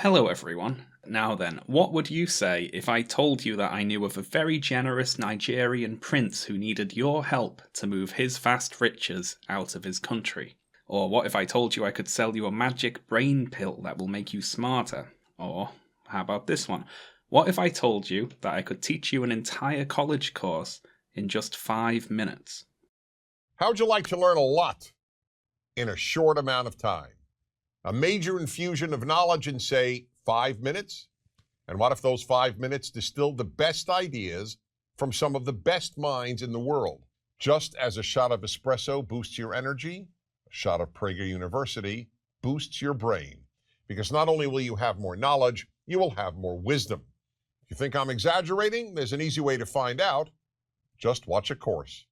Hello everyone. Now then, what would you say if I told you that I knew of a very generous Nigerian prince who needed your help to move his vast riches out of his country? Or what if I told you I could sell you a magic brain pill that will make you smarter? Or how about this one? What if I told you that I could teach you an entire college course in just 5 minutes? How'd you like to learn a lot in a short amount of time? A major infusion of knowledge in, say, 5 minutes? And what if those 5 minutes distilled the best ideas from some of the best minds in the world? Just as a shot of espresso boosts your energy, a shot of Prager University boosts your brain. Because not only will you have more knowledge, you will have more wisdom. If you think I'm exaggerating, there's an easy way to find out. Just watch a course.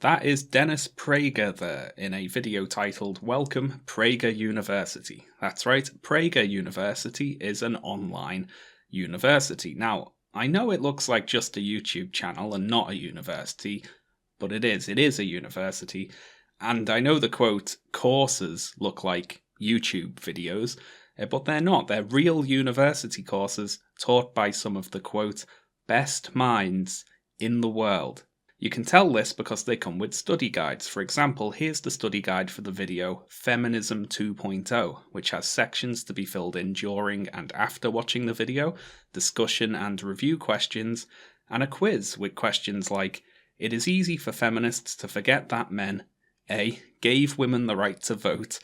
That is Dennis Prager there in a video titled Welcome Prager University. That's right, Prager University is an online university. Now, I know it looks like just a YouTube channel and not a university, but it is a university. And I know the quote, courses look like YouTube videos, but they're not. They're real university courses taught by some of the quote, best minds in the world. You can tell this because they come with study guides. For example, here's the study guide for the video Feminism 2.0, which has sections to be filled in during and after watching the video, discussion and review questions, and a quiz with questions like, it is easy for feminists to forget that men A. Gave women the right to vote,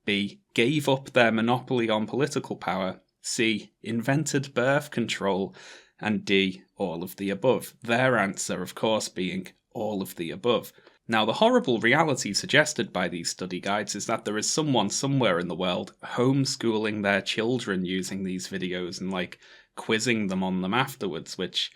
B. Gave up their monopoly on political power, C. Invented birth control, and D, all of the above. Their answer, of course, being all of the above. Now, the horrible reality suggested by these study guides is that there is someone somewhere in the world homeschooling their children using these videos and, quizzing them on them afterwards, which,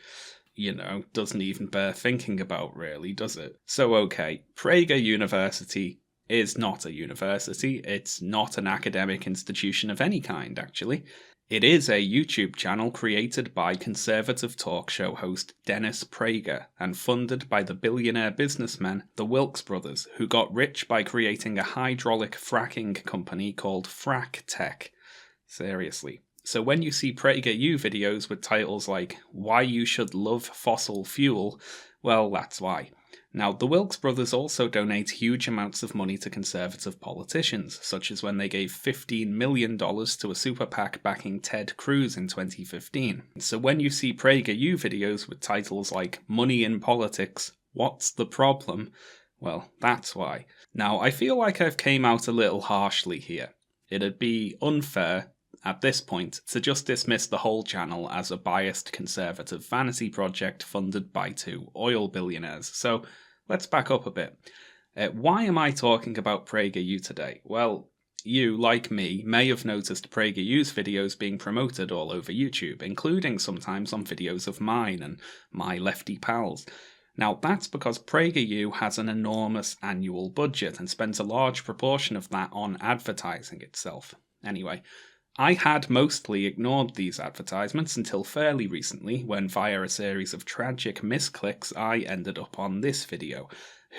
doesn't even bear thinking about, really, does it? So, okay, Prager University is not a university. It's not an academic institution of any kind, actually. It is a YouTube channel created by conservative talk show host Dennis Prager and funded by the billionaire businessmen, the Wilks brothers, who got rich by creating a hydraulic fracking company called Frack Tech. Seriously. So when you see PragerU videos with titles like, Why You Should Love Fossil Fuel, well, that's why. Now, the Wilks brothers also donate huge amounts of money to conservative politicians, such as when they gave $15 million to a super PAC backing Ted Cruz in 2015. So when you see PragerU videos with titles like Money in Politics, What's the Problem? Well, that's why. Now, I feel like I've came out a little harshly here. It'd be unfair, at this point, to just dismiss the whole channel as a biased conservative vanity project funded by two oil billionaires. So let's back up a bit. Why am I talking about PragerU today? Well, you, like me, may have noticed PragerU's videos being promoted all over YouTube, including sometimes on videos of mine and my lefty pals. Now, that's because PragerU has an enormous annual budget and spends a large proportion of that on advertising itself. Anyway, I had mostly ignored these advertisements until fairly recently, when via a series of tragic misclicks I ended up on this video,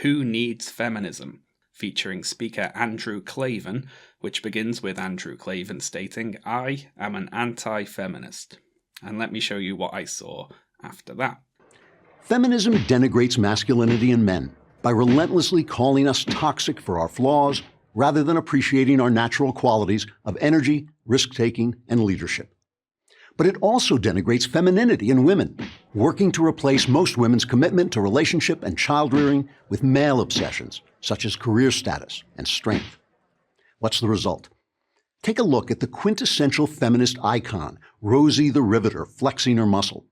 Who Needs Feminism?, featuring speaker Andrew Klavan, which begins with Andrew Klavan stating, I am an anti-feminist. And let me show you what I saw after that. Feminism denigrates masculinity in men by relentlessly calling us toxic for our flaws, rather than appreciating our natural qualities of energy, risk-taking, and leadership. But it also denigrates femininity in women, working to replace most women's commitment to relationship and child-rearing with male obsessions, such as career status and strength. What's the result? Take a look at the quintessential feminist icon, Rosie the Riveter, flexing her muscle.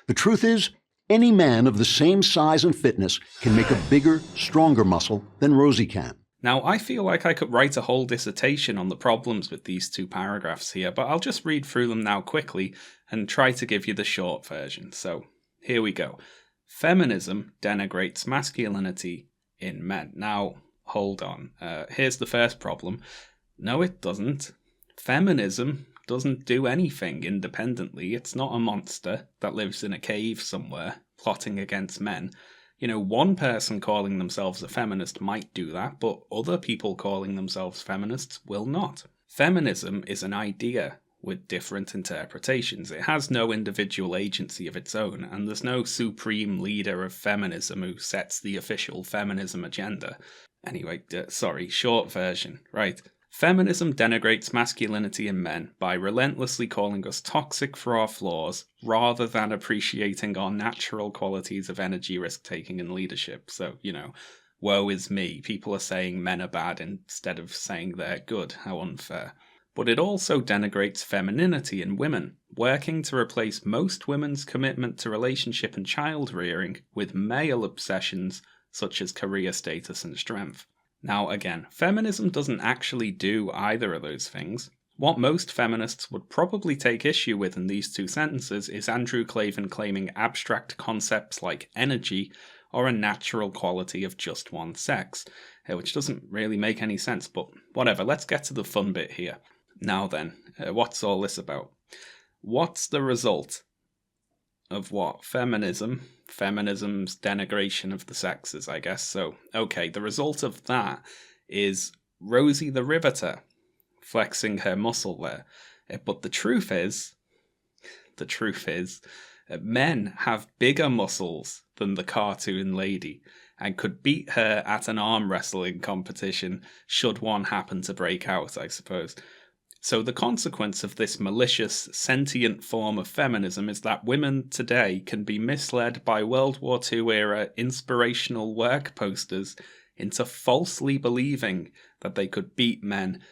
The truth is, any man of the same size and fitness can make a bigger, stronger muscle than Rosie can. Now, I feel like I could write a whole dissertation on the problems with these two paragraphs here, but I'll just read through them now quickly and try to give you the short version. So, here we go. Feminism denigrates masculinity in men. Now, hold on. Here's the first problem. No, it doesn't. Feminism doesn't do anything independently. It's not a monster that lives in a cave somewhere, plotting against men. One person calling themselves a feminist might do that, but other people calling themselves feminists will not. Feminism is an idea, with different interpretations. It has no individual agency of its own, and there's no supreme leader of feminism who sets the official feminism agenda. Anyway, short version. Right. Feminism denigrates masculinity in men by relentlessly calling us toxic for our flaws rather than appreciating our natural qualities of energy, risk-taking, and leadership. So, woe is me. People are saying men are bad instead of saying they're good. How unfair. But it also denigrates femininity in women, working to replace most women's commitment to relationship and child rearing with male obsessions such as career status and strength. Now again, feminism doesn't actually do either of those things. What most feminists would probably take issue with in these two sentences is Andrew Klavan claiming abstract concepts like energy are a natural quality of just one sex, which doesn't really make any sense, but whatever, let's get to the fun bit here. Now then, what's all this about? What's the result of what? Feminism's denigration of the sexes, I guess. So, okay, the result of that is Rosie the Riveter flexing her muscle there. But the truth is, men have bigger muscles than the cartoon lady and could beat her at an arm wrestling competition should one happen to break out, I suppose. So the consequence of this malicious, sentient form of feminism is that women today can be misled by World War II-era inspirational work posters into falsely believing that they could beat men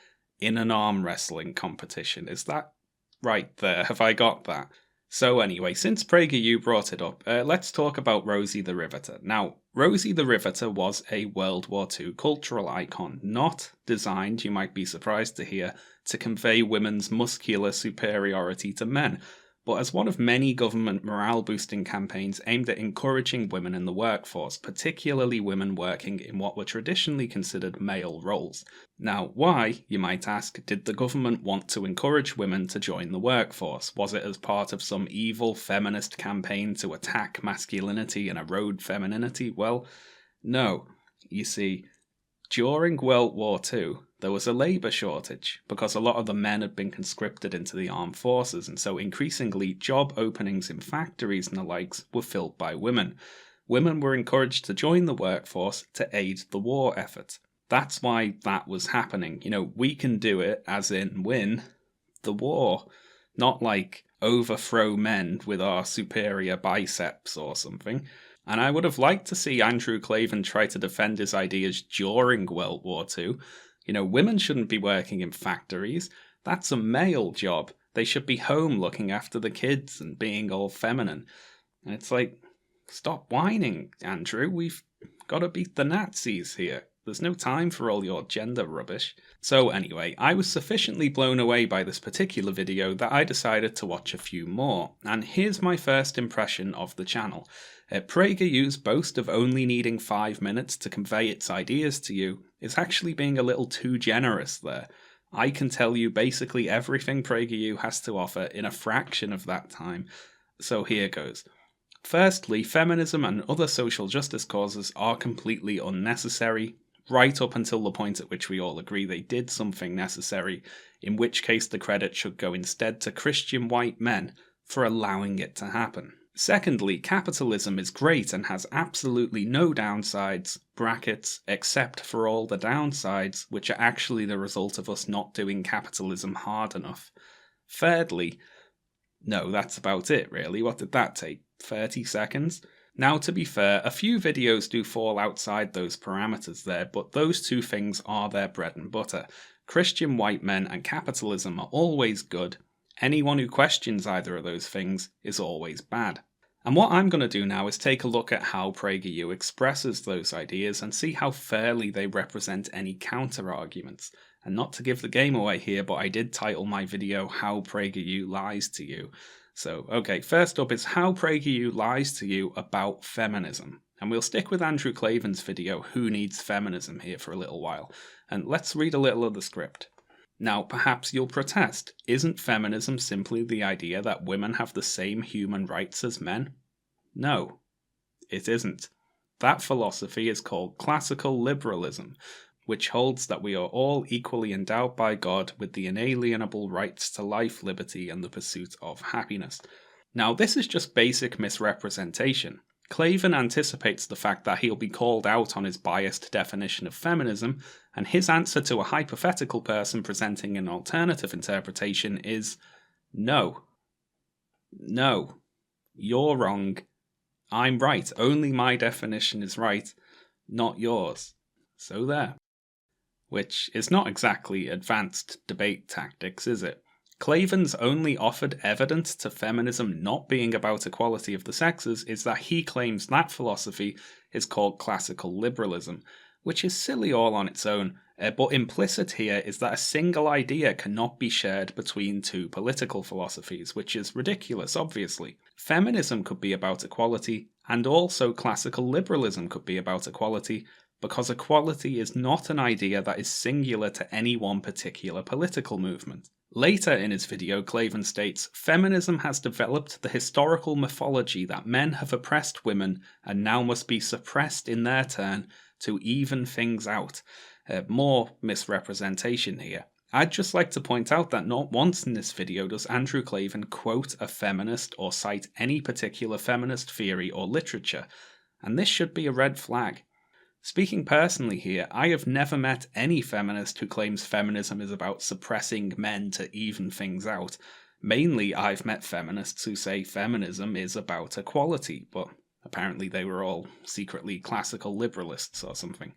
in an arm wrestling competition. Is that right there? Have I got that? So anyway, since PragerU brought it up, let's talk about Rosie the Riveter. Now, Rosie the Riveter was a World War II cultural icon, not designed, you might be surprised to hear, to convey women's muscular superiority to men, but as one of many government morale-boosting campaigns aimed at encouraging women in the workforce, particularly women working in what were traditionally considered male roles. Now, why, you might ask, did the government want to encourage women to join the workforce? Was it as part of some evil feminist campaign to attack masculinity and erode femininity? Well, no. You see, during World War II, there was a labour shortage because a lot of the men had been conscripted into the armed forces, and so increasingly job openings in factories and the likes were filled by women. Women were encouraged to join the workforce to aid the war effort. That's why that was happening. We can do it, as in win the war, not like overthrow men with our superior biceps or something. And I would have liked to see Andrew Klavan try to defend his ideas during World War II. Women shouldn't be working in factories. That's a male job. They should be home looking after the kids and being all feminine. And it's like, stop whining, Andrew. We've got to beat the Nazis here. There's no time for all your gender rubbish. So anyway, I was sufficiently blown away by this particular video that I decided to watch a few more. And here's my first impression of the channel. PragerU's boast of only needing 5 minutes to convey its ideas to you is actually being a little too generous there. I can tell you basically everything PragerU has to offer in a fraction of that time. So here goes. Firstly, feminism and other social justice causes are completely unnecessary, right up until the point at which we all agree they did something necessary, in which case the credit should go instead to Christian white men for allowing it to happen. Secondly, capitalism is great and has absolutely no downsides, brackets, except for all the downsides, which are actually the result of us not doing capitalism hard enough. Thirdly, no, that's about it really. What did that take? 30 seconds? Now, to be fair, a few videos do fall outside those parameters there, but those two things are their bread and butter. Christian white men and capitalism are always good. Anyone who questions either of those things is always bad. And what I'm going to do now is take a look at how PragerU expresses those ideas and see how fairly they represent any counter-arguments. And not to give the game away here, but I did title my video How PragerU Lies to You. So, okay, first up is how PragerU lies to you about feminism. And we'll stick with Andrew Klavan's video, Who Needs Feminism, here for a little while. And let's read a little of the script. Now, perhaps you'll protest. Isn't feminism simply the idea that women have the same human rights as men? No, it isn't. That philosophy is called classical liberalism, which holds that we are all equally endowed by God with the inalienable rights to life, liberty, and the pursuit of happiness. Now, this is just basic misrepresentation. Klavan anticipates the fact that he'll be called out on his biased definition of feminism, and his answer to a hypothetical person presenting an alternative interpretation is no. No. You're wrong. I'm right. Only my definition is right, not yours. So there. Which is not exactly advanced debate tactics, is it? Klavan's only offered evidence to feminism not being about equality of the sexes is that he claims that philosophy is called classical liberalism, which is silly all on its own, but implicit here is that a single idea cannot be shared between two political philosophies, which is ridiculous, obviously. Feminism could be about equality, and also classical liberalism could be about equality, because equality is not an idea that is singular to any one particular political movement. Later in his video, Klavan states, feminism has developed the historical mythology that men have oppressed women and now must be suppressed in their turn to even things out. More misrepresentation here. I'd just like to point out that not once in this video does Andrew Klavan quote a feminist or cite any particular feminist theory or literature, and this should be a red flag. Speaking personally here, I have never met any feminist who claims feminism is about suppressing men to even things out. Mainly, I've met feminists who say feminism is about equality, but apparently they were all secretly classical liberalists or something.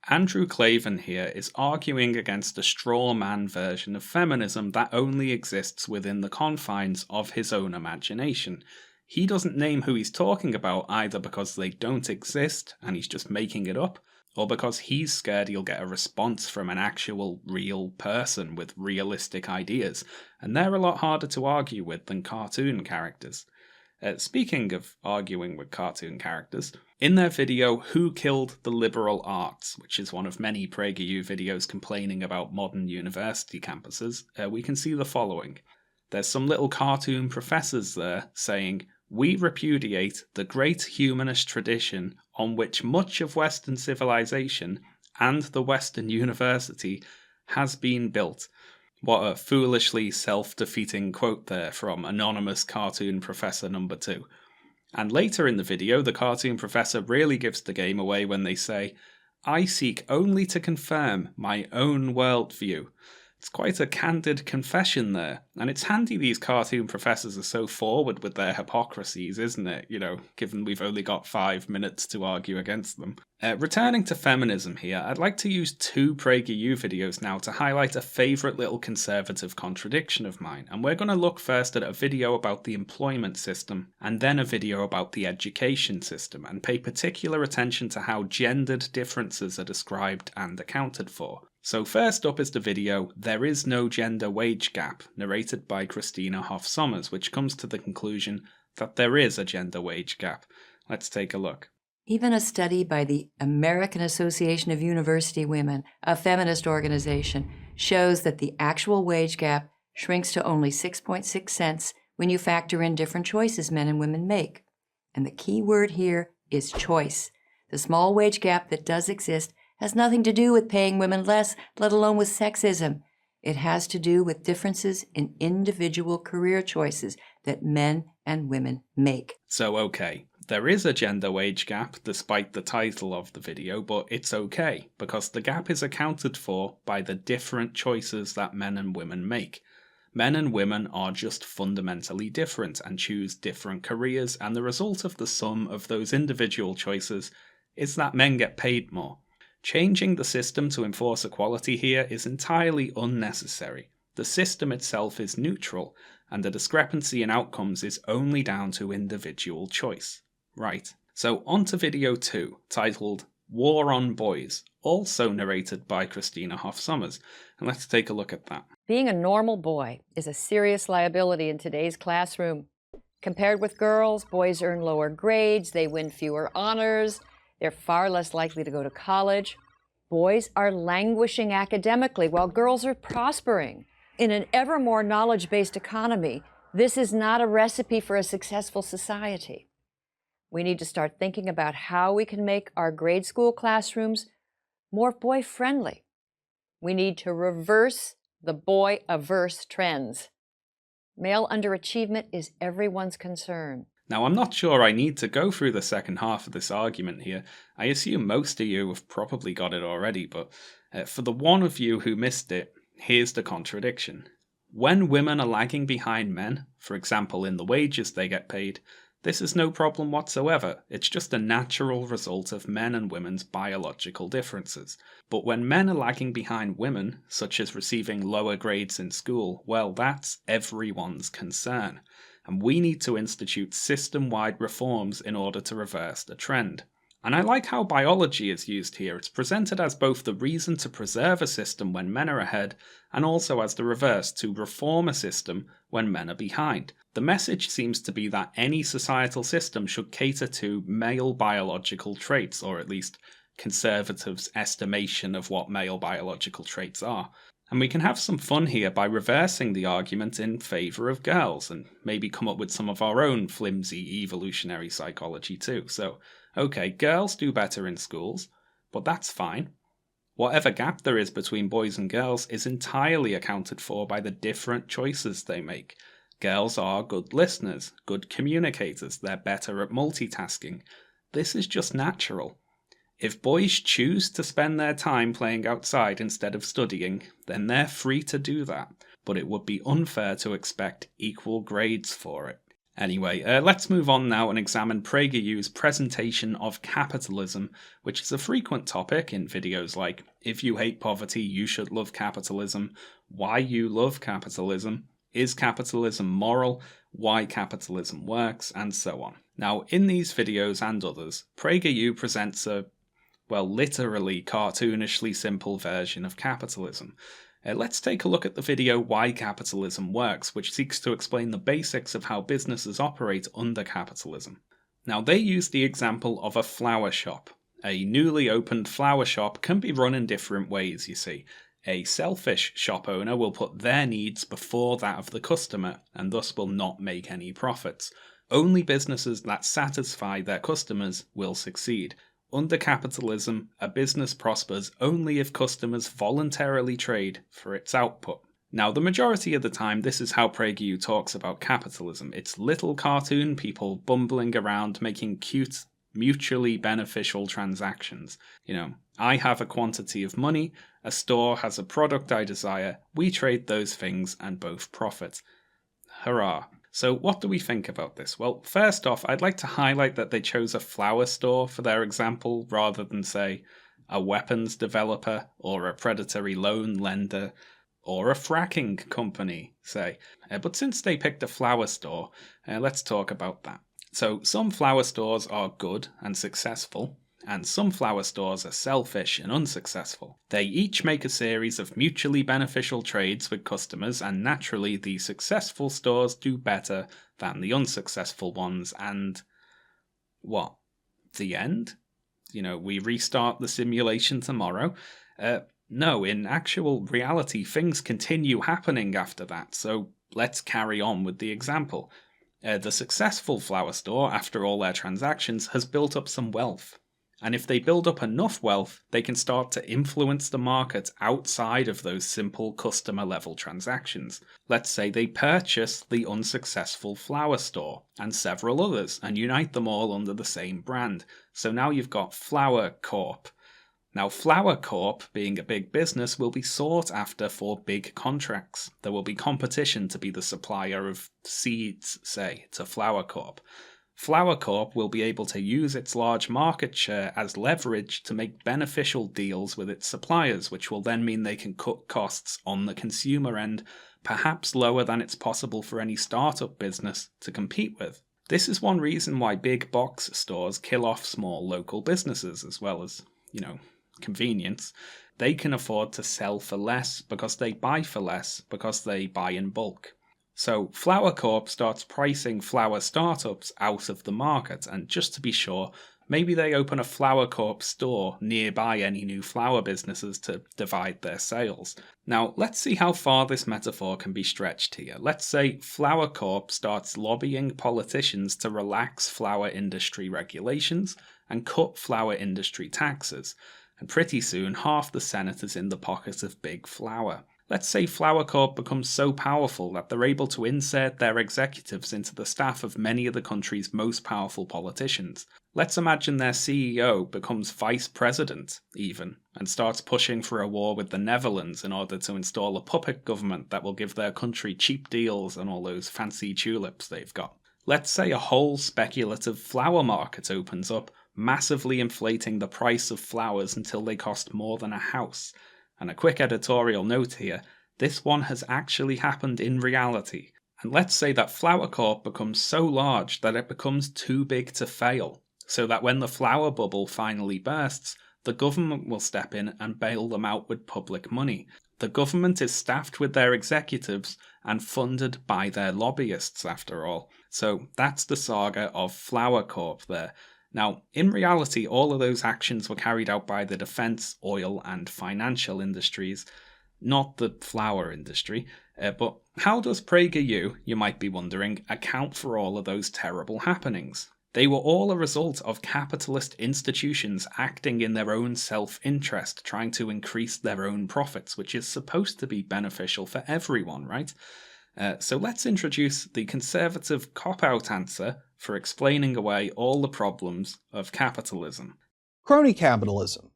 Andrew Klavan here is arguing against a straw man version of feminism that only exists within the confines of his own imagination. He doesn't name who he's talking about either because they don't exist and he's just making it up, or because he's scared he'll get a response from an actual real person with realistic ideas, and they're a lot harder to argue with than cartoon characters. Speaking of arguing with cartoon characters, in their video Who Killed the Liberal Arts, which is one of many PragerU videos complaining about modern university campuses, we can see the following. There's some little cartoon professors there saying, "We repudiate the great humanist tradition on which much of Western civilization and the Western university has been built." What a foolishly self-defeating quote there from anonymous cartoon professor number 2. And later in the video, the cartoon professor really gives the game away when they say, "I seek only to confirm my own worldview." It's quite a candid confession there, and it's handy these cartoon professors are so forward with their hypocrisies, isn't it? You know, given we've only got 5 minutes to argue against them. Returning to feminism here, I'd like to use 2 PragerU videos now to highlight a favourite little conservative contradiction of mine, and we're going to look first at a video about the employment system, and then a video about the education system, and pay particular attention to how gendered differences are described and accounted for. So first up is the video, There Is No Gender Wage Gap, narrated by Christina Hoff Sommers, which comes to the conclusion that there is a gender wage gap. Let's take a look. Even a study by the American Association of University Women, a feminist organization, shows that the actual wage gap shrinks to only 6.6 cents when you factor in different choices men and women make. And the key word here is choice. The small wage gap that does exist has nothing to do with paying women less, let alone with sexism. It has to do with differences in individual career choices that men and women make. So okay, there is a gender wage gap despite the title of the video, but it's okay, because the gap is accounted for by the different choices that men and women make. Men and women are just fundamentally different and choose different careers, and the result of the sum of those individual choices is that men get paid more. Changing the system to enforce equality here is entirely unnecessary. The system itself is neutral, and the discrepancy in outcomes is only down to individual choice. Right, so on to video 2, titled War on Boys, also narrated by Christina Hoff Sommers, and let's take a look at that. Being a normal boy is a serious liability in today's classroom. Compared with girls, boys earn lower grades, they win fewer honors, they're far less likely to go to college. Boys are languishing academically while girls are prospering. In an ever more knowledge-based economy, this is not a recipe for a successful society. We need to start thinking about how we can make our grade school classrooms more boy-friendly. We need to reverse the boy-averse trends. Male underachievement is everyone's concern. Now, I'm not sure I need to go through the second half of this argument here. I assume most of you have probably got it already, but for the one of you who missed it, here's the contradiction. When women are lagging behind men, for example in the wages they get paid, this is no problem whatsoever. It's just a natural result of men and women's biological differences. But when men are lagging behind women, such as receiving lower grades in school, well, that's everyone's concern. And we need to institute system-wide reforms in order to reverse the trend. And I like how biology is used here. It's presented as both the reason to preserve a system when men are ahead, and also as the reverse, to reform a system when men are behind. The message seems to be that any societal system should cater to male biological traits, or at least conservatives' estimation of what male biological traits are. And we can have some fun here by reversing the argument in favour of girls, and maybe come up with some of our own flimsy evolutionary psychology too. So, okay, girls do better in schools, but that's fine. Whatever gap there is between boys and girls is entirely accounted for by the different choices they make. Girls are good listeners, good communicators, they're better at multitasking. This is just natural. If boys choose to spend their time playing outside instead of studying, then they're free to do that, but it would be unfair to expect equal grades for it. Anyway, let's move on now and examine PragerU's presentation of capitalism, which is a frequent topic in videos like If You Hate Poverty, You Should Love Capitalism, Why You Love Capitalism, Is Capitalism Moral, Why Capitalism Works, and so on. Now, in these videos and others, PragerU presents a, well, literally cartoonishly simple version of capitalism. Let's take a look at the video Why Capitalism Works, which seeks to explain the basics of how businesses operate under capitalism. Now, they use the example of a flower shop. A newly opened flower shop can be run in different ways, you see. A selfish shop owner will put their needs before that of the customer, and thus will not make any profits. Only businesses that satisfy their customers will succeed. Under capitalism, a business prospers only if customers voluntarily trade for its output. Now, the majority of the time, this is how PragerU talks about capitalism. It's little cartoon people bumbling around making cute, mutually beneficial transactions. You know, I have a quantity of money, a store has a product I desire, we trade those things and both profit. Hurrah. So what do we think about this? Well, first off, I'd like to highlight that they chose a flower store for their example rather than, say, a weapons developer or a predatory loan lender or a fracking company, say. But since they picked a flower store, let's talk about that. So some flower stores are good and successful, and some flower stores are selfish and unsuccessful. They each make a series of mutually beneficial trades with customers, and naturally the successful stores do better than the unsuccessful ones, and what? The end? You know, we restart the simulation tomorrow? No, in actual reality things continue happening after that, so let's carry on with the example. The successful flower store, after all their transactions, has built up some wealth. And if they build up enough wealth, they can start to influence the market outside of those simple customer level transactions. Let's say they purchase the unsuccessful flower store and several others and unite them all under the same brand. So now you've got Flower Corp. Now, Flower Corp, being a big business, will be sought after for big contracts. There will be competition to be the supplier of seeds, say, to Flower Corp. Flower Corp will be able to use its large market share as leverage to make beneficial deals with its suppliers, which will then mean they can cut costs on the consumer end, perhaps lower than it's possible for any startup business to compete with. This is one reason why big box stores kill off small local businesses, as well as, convenience. They can afford to sell for less because they buy for less because they buy in bulk. So Flower Corp starts pricing flower startups out of the market, and just to be sure, maybe they open a Flower Corp store nearby any new flower businesses to divide their sales. Now, let's see how far this metaphor can be stretched here. Let's say Flower Corp starts lobbying politicians to relax flower industry regulations and cut flower industry taxes. and pretty soon half the Senate is in the pocket of Big Flour. Let's say Flour Corp becomes so powerful that they're able to insert their executives into the staff of many of the country's most powerful politicians. Let's imagine their CEO becomes vice president, even, and starts pushing for a war with the Netherlands in order to install a puppet government that will give their country cheap deals on all those fancy tulips they've got. Let's say a whole speculative flour market opens up, massively inflating the price of flowers until they cost more than a house. And a quick editorial note here, this one has actually happened in reality. And let's say that Flour Corp becomes so large that it becomes too big to fail, so that when the flour bubble finally bursts, the government will step in and bail them out with public money. The government is staffed with their executives and funded by their lobbyists, after all. So that's the saga of Flour Corp there. Now, in reality, all of those actions were carried out by the defense, oil, and financial industries, not the flour industry. But how does PragerU, you might be wondering, account for all of those terrible happenings? They were all a result of capitalist institutions acting in their own self-interest, trying to increase their own profits, which is supposed to be beneficial for everyone, right? So let's introduce the conservative cop-out answer for explaining away all the problems of capitalism. Crony capitalism.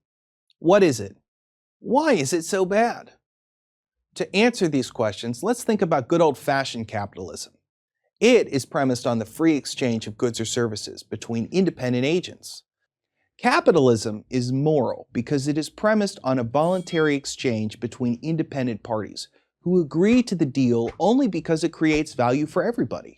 What is it? Why is it so bad? To answer these questions, let's think about good old-fashioned capitalism. It is premised on the free exchange of goods or services between independent agents. Capitalism is moral because it is premised on a voluntary exchange between independent parties who agree to the deal only because it creates value for everybody.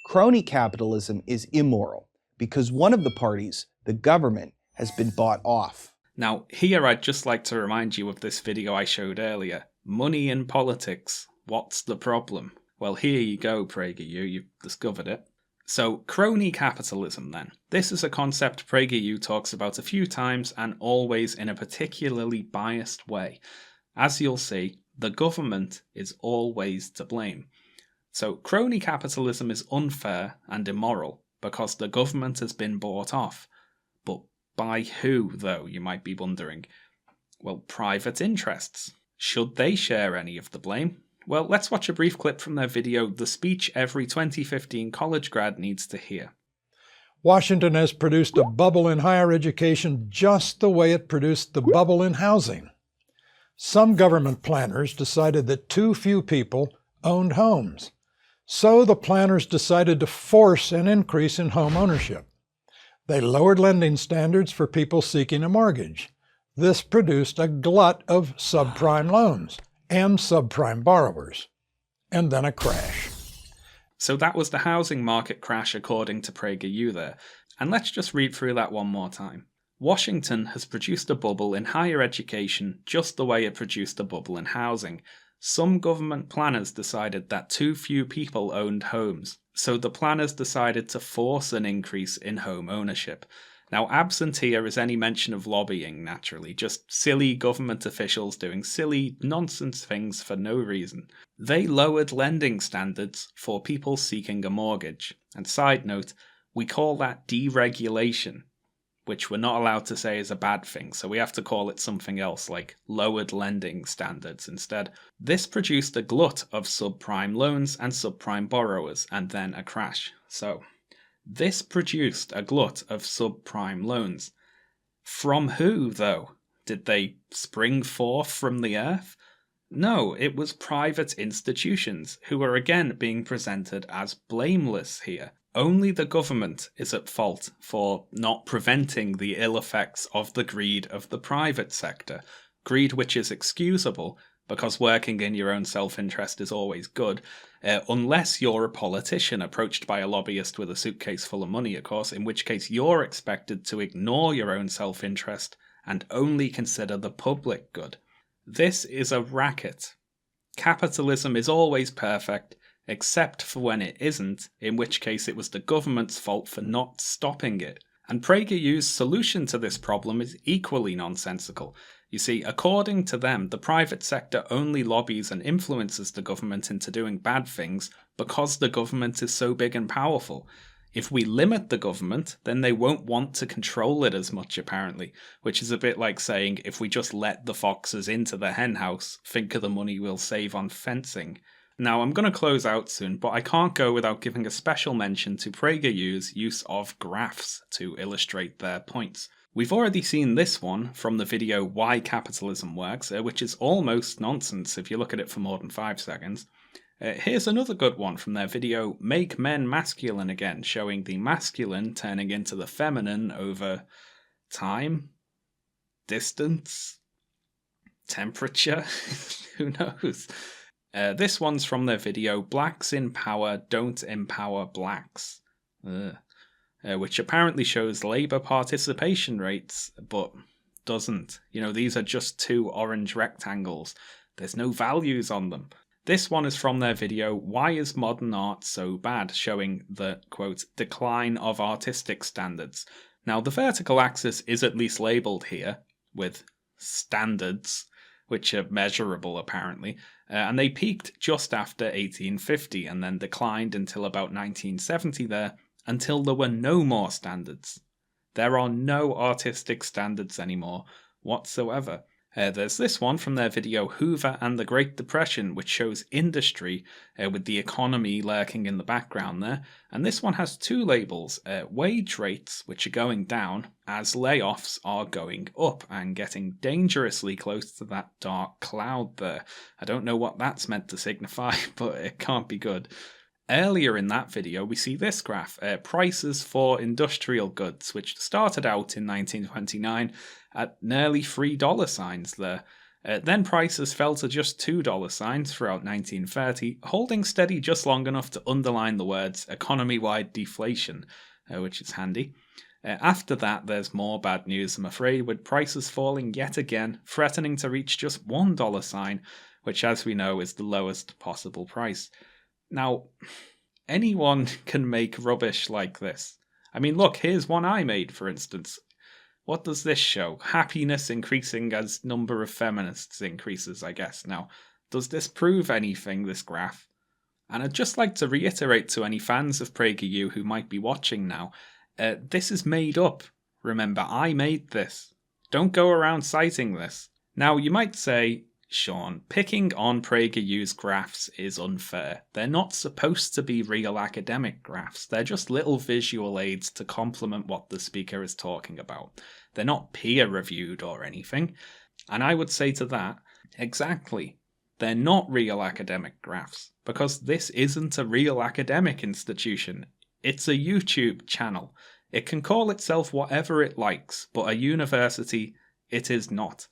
Crony capitalism is immoral because one of the parties, the government, has been bought off. Now, here I'd just like to remind you of this video I showed earlier. Money in politics. What's the problem? Well, here you go, PragerU, you've discovered it. So, crony capitalism then. This is a concept PragerU talks about a few times and always in a particularly biased way. As you'll see, the government is always to blame. So, crony capitalism is unfair and immoral because the government has been bought off. But by who, though, you might be wondering? Well, private interests. Should they share any of the blame? Well, let's watch a brief clip from their video, The Speech Every 2015 College Grad Needs to Hear. Washington has produced a bubble in higher education just the way it produced the bubble in housing. Some government planners decided that too few people owned homes. So the planners decided to force an increase in home ownership. They lowered lending standards for people seeking a mortgage. This produced a glut of subprime loans and subprime borrowers, and then a crash. So that was the housing market crash according to PragerU there. And let's just read through that one more time. Washington has produced a bubble in higher education just the way it produced a bubble in housing. Some government planners decided that too few people owned homes, so the planners decided to force an increase in home ownership. Now, absent here is any mention of lobbying, naturally, just silly government officials doing silly, nonsense things for no reason. They lowered lending standards for people seeking a mortgage. And side note, we call that deregulation, which we're not allowed to say is a bad thing, so we have to call it something else, like lowered lending standards instead. This produced a glut of subprime loans and subprime borrowers, and then a crash. So, this produced a glut of subprime loans. From who, though? Did they spring forth from the earth? No, it was private institutions, who are again being presented as blameless here. Only the government is at fault for not preventing the ill effects of the greed of the private sector. Greed which is excusable, because working in your own self-interest is always good, unless you're a politician approached by a lobbyist with a suitcase full of money, of course, in which case you're expected to ignore your own self-interest and only consider the public good. This is a racket. Capitalism is always perfect, except for when it isn't, in which case it was the government's fault for not stopping it. And PragerU's solution to this problem is equally nonsensical. You see, according to them, the private sector only lobbies and influences the government into doing bad things because the government is so big and powerful. If we limit the government, then they won't want to control it as much, apparently, which is a bit like saying if we just let the foxes into the hen house, think of the money we'll save on fencing. Now, I'm going to close out soon, but I can't go without giving a special mention to PragerU's use of graphs to illustrate their points. We've already seen this one from the video Why Capitalism Works, which is almost nonsense if you look at it for more than 5 seconds. Here's another good one from their video Make Men Masculine Again, showing the masculine turning into the feminine over time, distance, temperature, who knows. This one's from their video Blacks in Power Don't Empower Blacks, which apparently shows Labour participation rates, but doesn't. You know, these are just 2 orange rectangles. There's no values on them. This one is from their video Why is Modern Art So Bad?, showing the, quote, decline of artistic standards. Now, the vertical axis is at least labelled here with standards, which are measurable apparently, and they peaked just after 1850 and then declined until about 1970 there, until there were no more standards. There are no artistic standards anymore whatsoever. There's this one from their video Hoover and the Great Depression, which shows industry with the economy lurking in the background there. And this one has 2 labels, wage rates, which are going down as layoffs are going up and getting dangerously close to that dark cloud there. I don't know what that's meant to signify, but it can't be good. Earlier in that video, we see this graph, prices for industrial goods, which started out in 1929 at nearly $3 there. Then prices fell to just $2 throughout 1930, holding steady just long enough to underline the words economy-wide deflation, which is handy. After that, there's more bad news, I'm afraid, with prices falling yet again, threatening to reach just $1, which as we know is the lowest possible price. Now, anyone can make rubbish like this. I mean, look, here's one I made, for instance. What does this show? Happiness increasing as number of feminists increases, I guess. Now, does this prove anything, this graph? And I'd just like to reiterate to any fans of PragerU who might be watching now, this is made up. Remember, I made this. Don't go around citing this. Now, you might say, Sean, picking on PragerU's graphs is unfair. They're not supposed to be real academic graphs. They're just little visual aids to complement what the speaker is talking about. They're not peer-reviewed or anything. And I would say to that, exactly, they're not real academic graphs, because this isn't a real academic institution. It's a YouTube channel. It can call itself whatever it likes, but a university, it is not.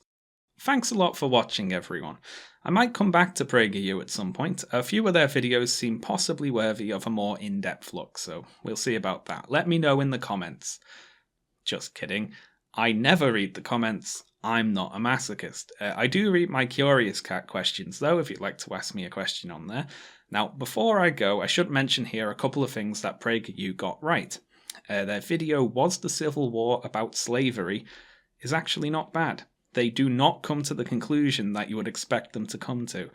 Thanks a lot for watching, everyone. I might come back to PragerU at some point. A few of their videos seem possibly worthy of a more in-depth look, so we'll see about that. Let me know in the comments. Just kidding. I never read the comments. I'm not a masochist. I do read my Curious Cat questions, though, if you'd like to ask me a question on there. Now, before I go, I should mention here a couple of things that PragerU got right. Their video Was the Civil War About Slavery is actually not bad. They do not come to the conclusion that you would expect them to come to.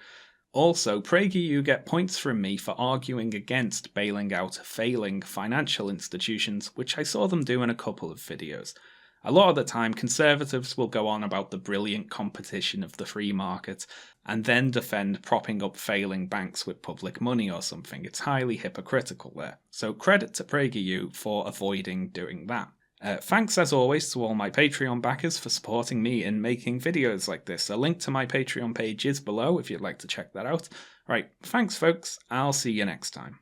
Also, PragerU get points from me for arguing against bailing out failing financial institutions, which I saw them do in a couple of videos. A lot of the time, conservatives will go on about the brilliant competition of the free market, and then defend propping up failing banks with public money or something. It's highly hypocritical there. So credit to PragerU for avoiding doing that. Thanks as always to all my Patreon backers for supporting me in making videos like this. A link to my Patreon page is below if you'd like to check that out. Right, thanks folks, I'll see you next time.